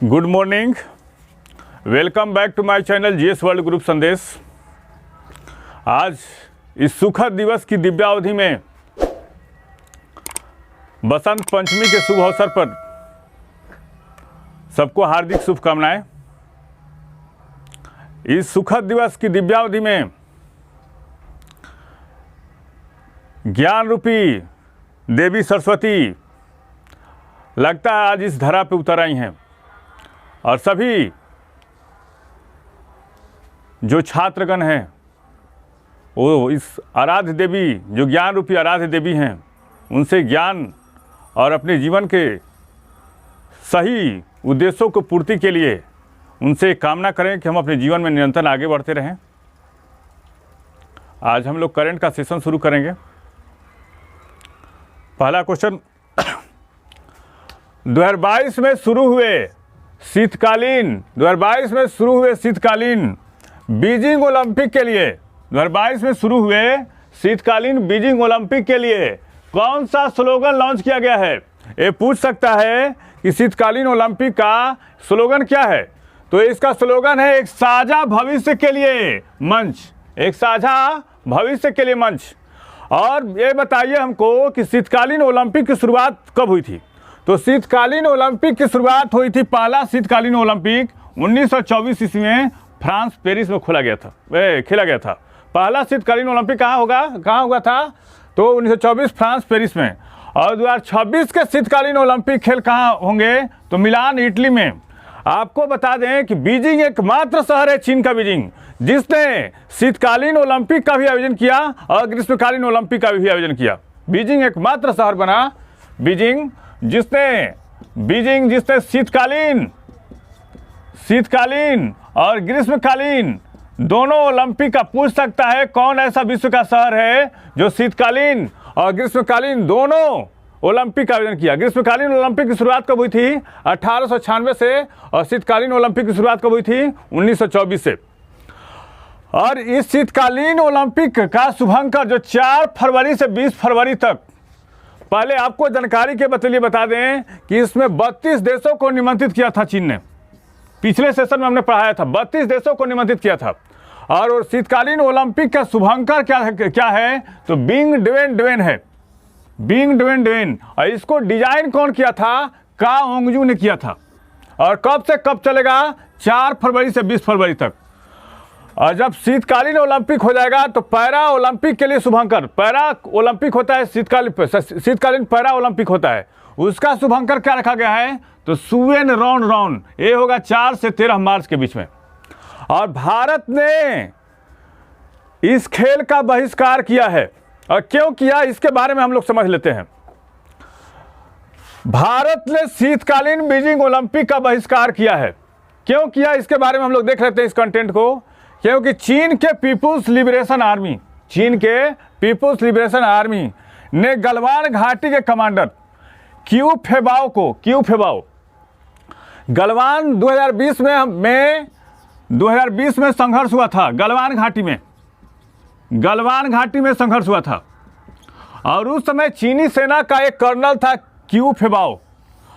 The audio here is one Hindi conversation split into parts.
Good morning, welcome back to my channel GS world group Sandesh. आज इस सुखद दिवस की दिव्यावधि में बसंत पंचमी के शुभ अवसर पर सबको हार्दिक शुभकामनाएं। इस सुखद दिवस की दिव्यावधि में ज्ञान रूपी देवी सरस्वती लगता है आज इस धरा पे उतर आई हैं और सभी जो छात्रगण हैं वो इस आराध्य देवी, जो ज्ञान रूपी आराध्य देवी हैं, उनसे ज्ञान और अपने जीवन के सही उद्देश्यों को पूर्ति के लिए उनसे कामना करें कि हम अपने जीवन में निरंतर आगे बढ़ते रहें। आज हम लोग करंट का सेशन शुरू करेंगे। पहला क्वेश्चन 2022 में शुरू हुए शीतकालीन बीजिंग ओलंपिक के लिए 2022 में शुरू हुए शीतकालीन बीजिंग ओलंपिक के लिए कौन सा स्लोगन लॉन्च किया गया है? ये पूछ सकता है कि शीतकालीन ओलंपिक का स्लोगन क्या है। तो इसका स्लोगन है एक साझा भविष्य के लिए मंच, एक साझा भविष्य के लिए मंच। और ये बताइए हमको कि शीतकालीन ओलंपिक की शुरुआत कब हुई थी? तो शीतकालीन ओलंपिक की शुरुआत हुई थी, पहला शीतकालीन ओलंपिक 1924 ईस्वी में फ्रांस पेरिस में खेला गया था। पहला शीतकालीन ओलंपिक कहाँ हुआ था? तो 1924 फ्रांस पेरिस में। और 2026 के शीतकालीन ओलंपिक खेल कहाँ होंगे? तो मिलान इटली में। आपको बता दें कि बीजिंग एकमात्र शहर है, चीन का बीजिंग, जिसने शीतकालीन ओलंपिक का भी आयोजन किया और ग्रीष्मकालीन ओलंपिक का भी आयोजन किया। बीजिंग एकमात्र शहर बना, बीजिंग जिसने शीतकालीन और ग्रीष्मकालीन दोनों ओलंपिक का। पूछ सकता है कौन ऐसा विश्व का शहर है जो शीतकालीन और ग्रीष्मकालीन दोनों ओलंपिक का आयोजन किया। ग्रीष्मकालीन ओलंपिक की शुरुआत कब हुई थी? 1896 से, और शीतकालीन ओलंपिक की शुरुआत कब हुई थी? 1924 से। और इस शीतकालीन ओलंपिक का शुभंकर जो 4 फरवरी से 20 फरवरी तक, पहले आपको जानकारी के लिए बता दें कि इसमें 32 देशों को निमंत्रित किया था चीन ने। पिछले सेशन में हमने पढ़ाया था, 32 देशों को निमंत्रित किया था। और शीतकालीन ओलंपिक का शुभंकर क्या है? तो बिंग ड्वेन है, बिंग ड्वेन। और इसको डिजाइन कौन किया था? का ओंगजू ने किया था। और कब से कब चलेगा? 4 फरवरी से 20 फरवरी तक। और जब शीतकालीन ओलंपिक हो जाएगा तो पैरा ओलंपिक के लिए शुभंकर, पैरा ओलंपिक होता है, शीतकालीन पैरा ओलंपिक होता है, उसका शुभंकर क्या रखा गया है? तो सुवेन रॉन, ये होगा 4 से 13 मार्च के बीच में। और भारत ने इस खेल का बहिष्कार किया है। और क्यों किया, इसके बारे में हम लोग समझ लेते हैं। भारत ने शीतकालीन बीजिंग ओलंपिक का बहिष्कार किया है। क्यों किया, इसके बारे में हम लोग देख लेते हैं इस कंटेंट को। क्योंकि चीन के पीपुल्स लिबरेशन आर्मी ने गलवान घाटी के कमांडर क्यू फेबाओ गलवान 2020 में संघर्ष हुआ था। गलवान घाटी में संघर्ष हुआ था। और उस समय चीनी सेना का एक कर्नल था क्यू फेबाओ,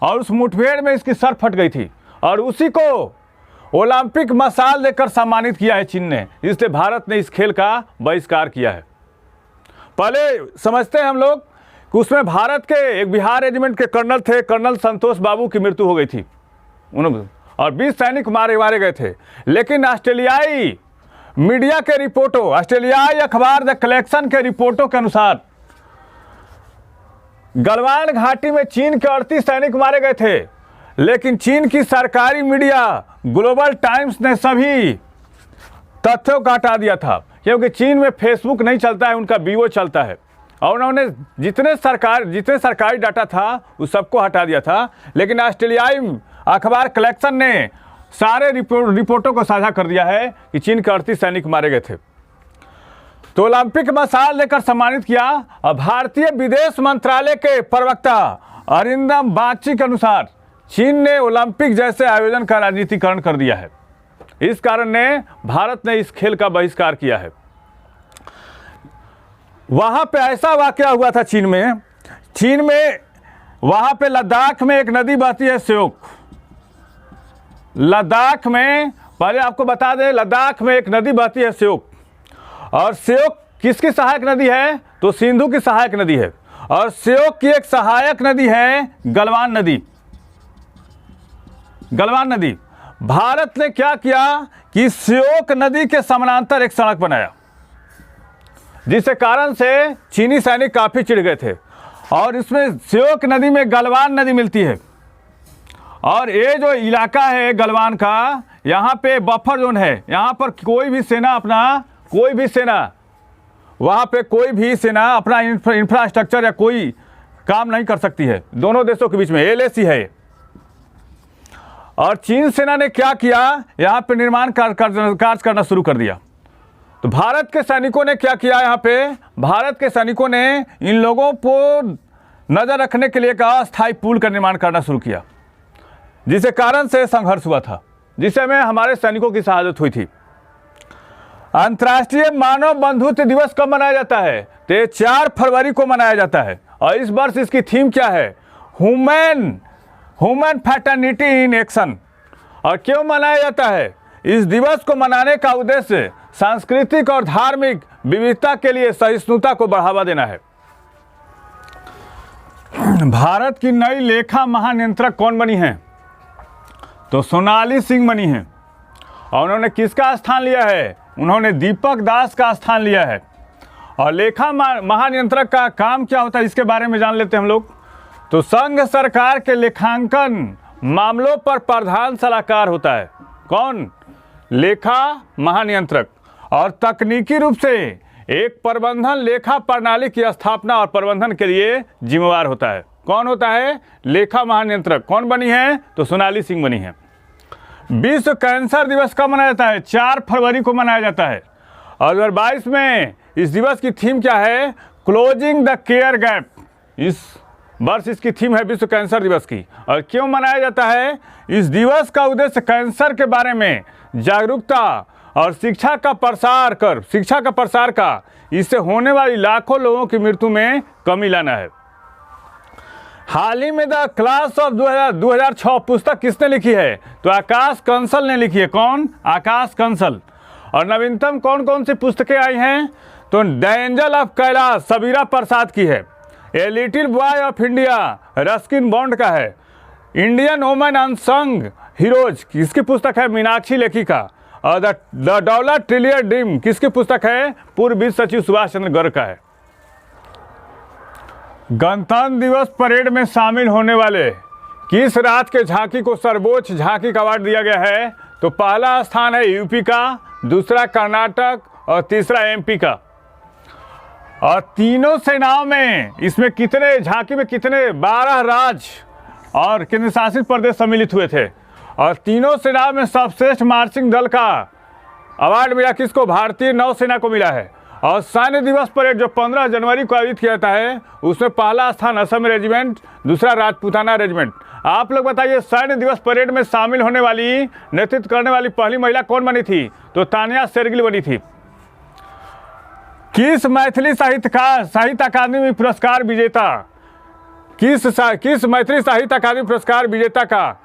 और उस मुठभेड़ में इसकी सर फट गई थी। और उसी को ओलंपिक मशाल देकर सम्मानित किया है चीन ने। इसलिए भारत ने इस खेल का बहिष्कार किया है। पहले समझते हैं हम लोग कि उसमें भारत के एक बिहार रेजिमेंट के कर्नल थे, कर्नल संतोष बाबू की मृत्यु हो गई थी और 20 सैनिक मारे गए थे। लेकिन ऑस्ट्रेलियाई मीडिया के रिपोर्टों, ऑस्ट्रेलियाई अखबार द कलेक्शन के रिपोर्टों के अनुसार गलवान घाटी में चीन के 38 सैनिक मारे गए थे। लेकिन चीन की सरकारी मीडिया ग्लोबल टाइम्स ने सभी तथ्यों को हटा दिया था, क्योंकि चीन में फेसबुक नहीं चलता है, उनका वीवो चलता है। और उन्होंने जितने सरकारी डाटा था उस सबको हटा दिया था। लेकिन ऑस्ट्रेलियाई अखबार कलेक्शन ने सारे रिपोर्टों को साझा कर दिया है कि चीन के 38 सैनिक मारे गए थे। तो ओलंपिक मशाल देकर सम्मानित किया। और भारतीय विदेश मंत्रालय के प्रवक्ता अरिंदम बागची के अनुसार चीन ने ओलंपिक जैसे आयोजन का राजनीतिकरण कर दिया है। इस कारण ने भारत ने इस खेल का बहिष्कार किया है। वहाँ पे ऐसा वाकया हुआ था चीन में वहाँ पे लद्दाख में एक नदी बहती है श्योक। लद्दाख में, पहले आपको बता दें, लद्दाख में एक नदी बहती है श्योक, और श्योक किसकी सहायक नदी है? तो सिंधु की सहायक नदी है। और श्योक की एक सहायक नदी है गलवान नदी। गलवान नदी, भारत ने क्या किया कि श्योक नदी के समानांतर एक सड़क बनाया, जिसके कारण से चीनी सैनिक काफी चिढ़ गए थे। और इसमें श्योक नदी में गलवान नदी मिलती है, और ये जो इलाका है गलवान का, यहाँ पे बफर जोन है, यहाँ पर कोई भी सेना वहाँ पे कोई भी सेना अपना इंफ्रास्ट्रक्चर या कोई काम नहीं कर सकती है। दोनों देशों के बीच में LAC है। और चीन सेना ने क्या किया, यहाँ पे निर्माण कार्य करना शुरू कर दिया। तो भारत के सैनिकों ने क्या किया, यहाँ पे भारत के सैनिकों ने इन लोगों को नजर रखने के लिए एक अस्थायी पुल का निर्माण करना शुरू किया, जिसके कारण से संघर्ष हुआ था, जिसमें हमारे सैनिकों की शहादत हुई थी। अंतर्राष्ट्रीय मानव बंधुत्व दिवस कब मनाया जाता है? तो 4 फरवरी को मनाया जाता है। और इस वर्ष इसकी थीम क्या है? Human fraternity in action. और क्यों मनाया जाता है? इस दिवस को मनाने का उद्देश्य सांस्कृतिक और धार्मिक विविधता के लिए सहिष्णुता को बढ़ावा देना है। भारत की नई लेखा महानियंत्रक कौन बनी है? तो सोनाली सिंह बनी है। और उन्होंने किसका स्थान लिया है? उन्होंने दीपक दास का स्थान लिया है। और लेखा महानियंत्रक का काम क्या होता है, इसके बारे में जान लेते हैं हम लोग। तो संघ सरकार के लेखांकन मामलों पर प्रधान सलाहकार होता है। कौन? लेखा महानियंत्रक। और तकनीकी रूप से एक प्रबंधन लेखा प्रणाली की स्थापना और प्रबंधन के लिए जिम्मेवार होता है। कौन होता है? लेखा महानियंत्रक। कौन बनी है? तो सोनाली सिंह बनी है। विश्व कैंसर दिवस कब मनाया जाता है? 4 फरवरी को मनाया जाता है। और 2022 में इस दिवस की थीम क्या है? Closing the care gap. इस वर्ष इसकी थीम है विश्व कैंसर दिवस की। और क्यों मनाया जाता है? इस दिवस का उद्देश्य कैंसर के बारे में जागरूकता और शिक्षा का प्रसार का इससे होने वाली लाखों लोगों की मृत्यु में कमी लाना है। हाल ही में द क्लास ऑफ 2006 पुस्तक किसने लिखी है? तो आकाश कंसल ने लिखी है। कौन? आकाश कंसल। और नवीनतम कौन कौन सी पुस्तकें आई हैं? तो the angel of Kailash Sabira Prasad की है। A little boy of India Ruskin Bond का है। इंडियन वुमेन अनसंग हीरोज किसकी पुस्तक है? मीनाक्षी लेखी का। और द डॉलर ट्रिलियन ड्रीम किसकी पुस्तक है? पूर्व वित्त सचिव सुभाष चंद्र गर्ग का है। गणतंत्र दिवस परेड में शामिल होने वाले किस राज्य के झांकी को सर्वोच्च झांकी का अवार्ड दिया गया है? तो पहला स्थान है यूपी का, दूसरा कर्नाटक और तीसरा MP का। और तीनों सेनाओं में इसमें कितने झांकी में कितने 12 राज्य और केंद्र शासित प्रदेश सम्मिलित हुए थे। और तीनों सेनाओं में सर्वश्रेष्ठ मार्चिंग दल का अवार्ड मिला किसको? भारतीय नौसेना को मिला है। और सैन्य दिवस परेड जो 15 जनवरी को आयोजित किया जाता है, उसमें पहला स्थान असम रेजिमेंट, दूसरा राजपूताना रेजिमेंट। आप लोग बताइए, सैन्य दिवस परेड में शामिल होने वाली, नेतृत्व करने वाली पहली महिला कौन बनी थी? तो तानिया शेरगिल बनी थी। किस मैथिली साहित्य अकादमी पुरस्कार विजेता किस मैथिली साहित्य अकादमी पुरस्कार विजेता का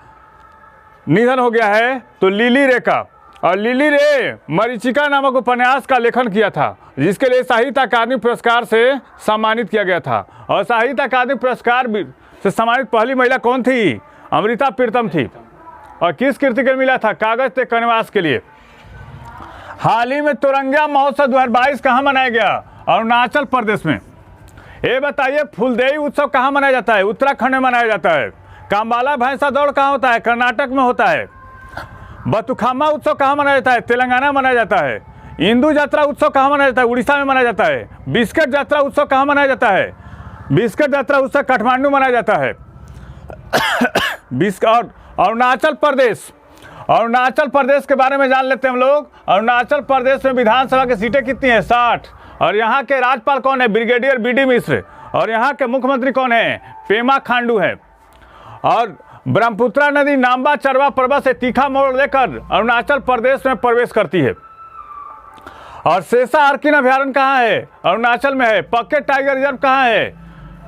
निधन हो गया है? तो लिली रे का। और लिली रे मरीचिका नामक उपन्यास का लेखन किया था, जिसके लिए साहित्य अकादमी पुरस्कार से सम्मानित किया गया था। और साहित्य अकादमी पुरस्कार से सम्मानित पहली महिला कौन थी? अमृता प्रीतम थी। और किस कृति के मिला था? कागज ते कनवास के लिए। हाल ही में तिरंगा महोत्सव 2022 कहाँ मनाया गया? अरुणाचल प्रदेश में। ये बताइए, फुलदेई उत्सव कहाँ मनाया जाता है? उत्तराखंड में मनाया जाता है। कांबाला भैंसा दौड़ कहाँ होता है? कर्नाटक में होता है। बतुखामा उत्सव कहाँ मनाया जाता है? तेलंगाना मनाया जाता है। इंदू यात्रा उत्सव कहाँ मनाया जाता है? उड़ीसा में मनाया जाता है। बिस्किट यात्रा उत्सव कहाँ मनाया जाता है? बिस्किट यात्रा उत्सव काठमांडू मनाया जाता है। और अरुणाचल प्रदेश के बारे में जान लेते हैं हम लोग। अरुणाचल प्रदेश में विधानसभा की सीटें कितनी है? 60। और यहाँ के राज्यपाल कौन है? ब्रिगेडियर BD मिश्र। और यहाँ के मुख्यमंत्री कौन है? पेमा खांडू है। और ब्रह्मपुत्रा नदी नाम्बा चरवा पर्वत से तीखा मोड़ लेकर अरुणाचल प्रदेश में प्रवेश करती है। और शेषा आर्किन अभयारण्य कहाँ है? अरुणाचल में है। पक्के टाइगर रिजर्व कहाँ है?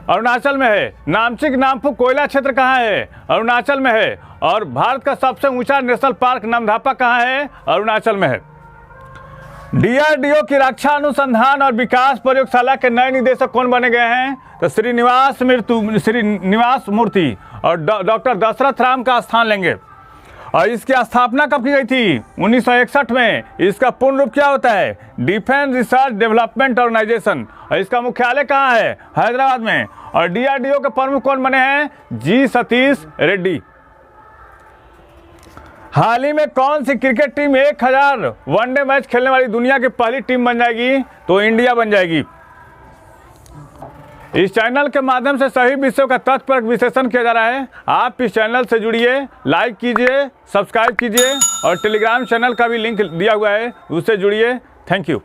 अरुणाचल में है। नामचिक नामपू कोयला क्षेत्र कहाँ है? अरुणाचल में है। और भारत का सबसे ऊंचा नेशनल पार्क नामधापा कहाँ है? अरुणाचल में है। डीआरडीओ की रक्षा अनुसंधान और विकास प्रयोगशाला के नए निदेशक कौन बने गए हैं? तो श्रीनिवास मूर्ति और डॉक्टर दशरथ राम का स्थान लेंगे। और इसकी स्थापना कब की गई थी? 1961 में। इसका पूर्ण रूप क्या होता है? Defence research development organisation. और इसका मुख्यालय कहाँ है? हैदराबाद में। और डीआरडीओ के प्रमुख कौन बने हैं? जी सतीश रेड्डी। हाल ही में कौन सी क्रिकेट टीम 1000 वनडे मैच खेलने वाली दुनिया की पहली टीम बन जाएगी? तो इंडिया बन जाएगी। इस चैनल के माध्यम से सही विषयों का तथ्य पर विश्लेषण किया जा रहा है। आप इस चैनल से जुड़िए, लाइक कीजिए, सब्सक्राइब कीजिए और टेलीग्राम चैनल का भी लिंक दिया हुआ है, उससे जुड़िए। Thank you.